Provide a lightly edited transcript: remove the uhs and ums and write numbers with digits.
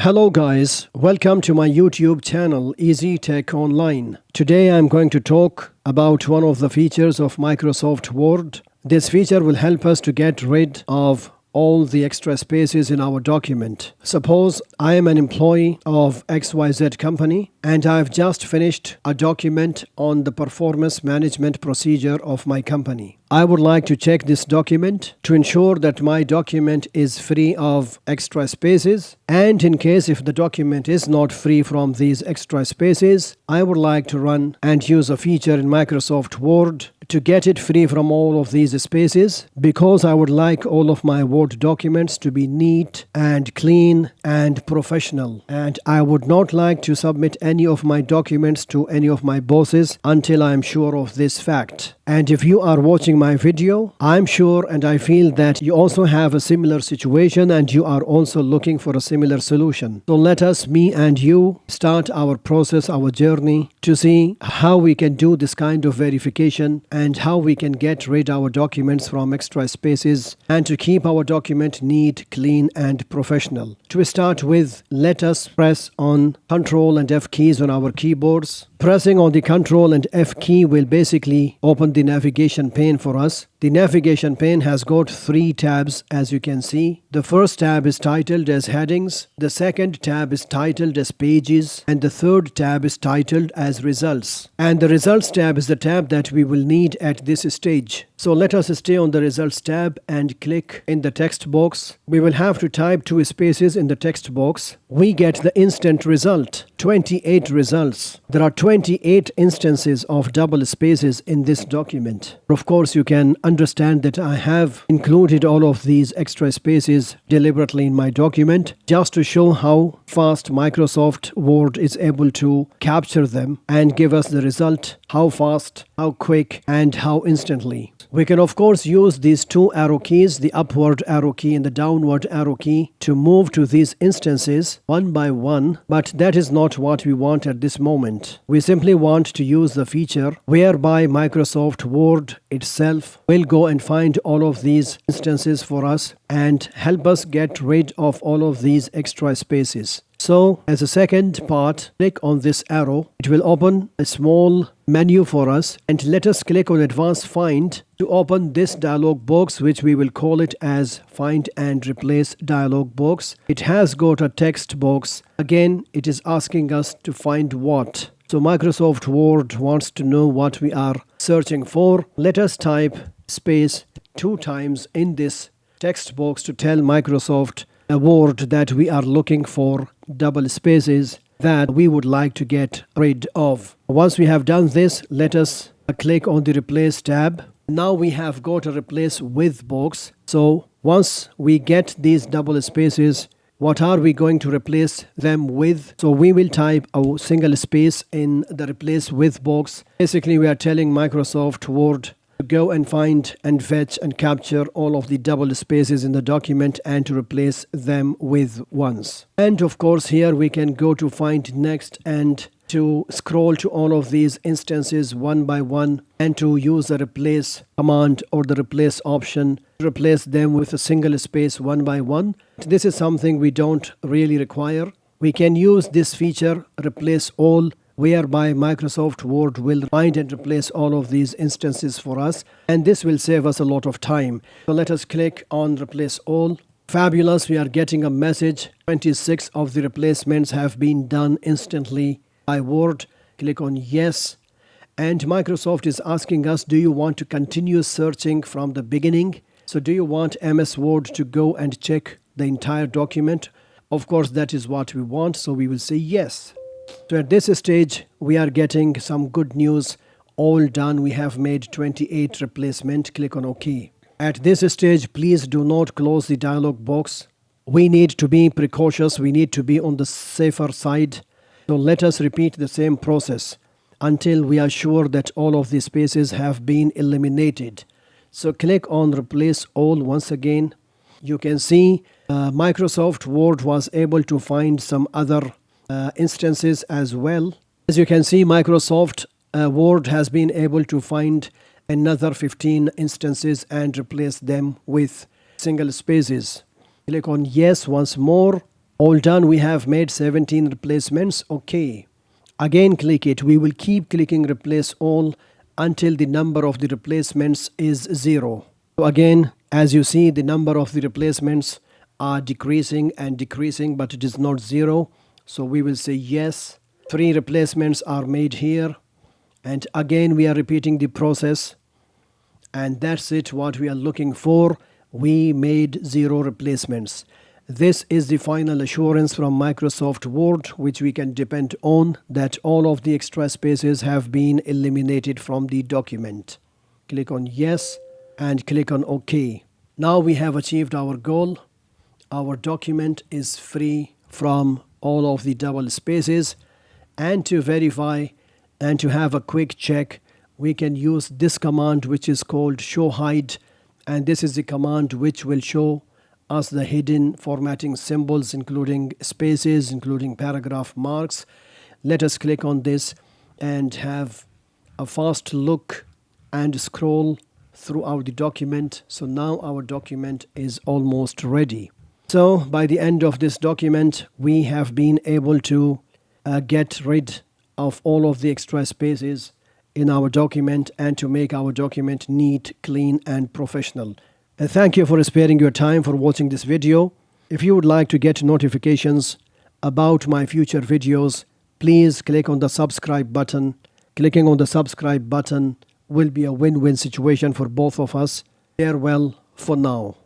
Hello guys, welcome to my YouTube channel Easy Tech Online. Today I'm going to talk about one of the features of Microsoft Word. This feature will help us to get rid of all the extra spaces in our document. Suppose I am an employee of XYZ company and I've just finished a document on the performance management procedure of my company. I would like to check this document to ensure that my document is free of extra spaces, and in case if the document is not free from these extra spaces, I would like to run and use a feature in Microsoft Word to get it free from all of these spaces, because I would like all of my Word documents to be neat and clean and professional, and I would not like to submit any of my documents to any of my bosses until I am sure of this fact. And if you are watching my video, I'm sure and I feel that you also have a similar situation and you are also looking for a similar solution. So let us, me and you, start our process, our journey to see how we can do this kind of verification and how we can get rid of our documents from extra spaces and to keep our document neat, clean and professional. To start with, let us press on Ctrl and F keys on our keyboards. Pressing on the Ctrl and F key will basically open the navigation pane for us. The navigation pane has got 3 tabs, as you can see. The first tab is titled as Headings, the second tab is titled as Pages, and the third tab is titled as Results. And the Results tab is the tab that we will need at this stage. So let us stay on the Results tab and click in the text box. We will have to type 2 spaces in the text box. We get the instant result, 28 results. There are 28 instances of double spaces in this document. Of course, you can understand that I have included all of these extra spaces deliberately in my document just to show how fast Microsoft Word is able to capture them and give us the result, how fast, how quick, and how instantly. We can of course use these 2 arrow keys, the upward arrow key and the downward arrow key, to move to these instances one by one, but that is not what we want at this moment. We simply want to use the feature whereby Microsoft Word itself will go and find all of these instances for us and help us get rid of all of these extra spaces. So, as a second part, click on this arrow. It will open a small menu for us, and let us click on Advanced Find to open this dialog box, which we will call it as Find and Replace dialog box. It has got a text box. Again, it is asking us to find what. So Microsoft Word wants to know what we are searching for. Let us type space 2 times in this text box to tell Microsoft Word that we are looking for double spaces that we would like to get rid of. Once we have done this, let us click on the Replace tab. Now we have got a Replace With box. So once we get these double spaces, what are we going to replace them with? So we will type a single space in the Replace With box. Basically, we are telling Microsoft Word to go and find and fetch and capture all of the double spaces in the document and to replace them with ones. And of course, here we can go to Find Next and to scroll to all of these instances one by one and to use the Replace command or the Replace option to replace them with a single space one by one. This is something we don't really require. We can use this feature, Replace All, whereby Microsoft Word will find and replace all of these instances for us, and this will save us a lot of time. So let us click on Replace All. Fabulous, we are getting a message. 26 of the replacements have been done instantly by Word. Click on Yes, and Microsoft is asking us, do you want to continue searching from the beginning? So do you want MS Word to go and check the entire document? Of course, that is what we want, so we will say yes. So at this stage, we are getting some good news. All done. We have made 28 replacement. Click on OK. At this stage, please do not close the dialog box. We need to be precautious. We need to be on the safer side. So let us repeat the same process until we are sure that all of the spaces have been eliminated. So click on Replace All once again. You can see Microsoft Word was able to find some other instances as well. As you can see, Microsoft Word has been able to find another 15 instances and replace them with single spaces. Click on Yes once more, All done. We have made 17 replacements. Okay. Again click it. We will keep clicking replace all until the number of the replacements is 0. So again, as you see, the number of the replacements are decreasing and decreasing, but it is not 0. So we will say yes. 3 replacements are made here. And again, we are repeating the process. And that's it, what we are looking for. We made 0 replacements. This is the final assurance from Microsoft Word, which we can depend on, that all of the extra spaces have been eliminated from the document. Click on yes and click on OK. Now we have achieved our goal. Our document is free from all of the double spaces. And to verify and to have a quick check, we can use this command, which is called show hide. And this is the command which will show us the hidden formatting symbols, including spaces, including paragraph marks. Let us click on this and have a fast look and scroll throughout the document. So now our document is almost ready. So by the end of this document, we have been able to get rid of all of the extra spaces in our document and to make our document neat, clean and professional. Thank you for sparing your time for watching this video. If you would like to get notifications about my future videos, please click on the subscribe button. Clicking on the subscribe button will be a win-win situation for both of us. Farewell for now.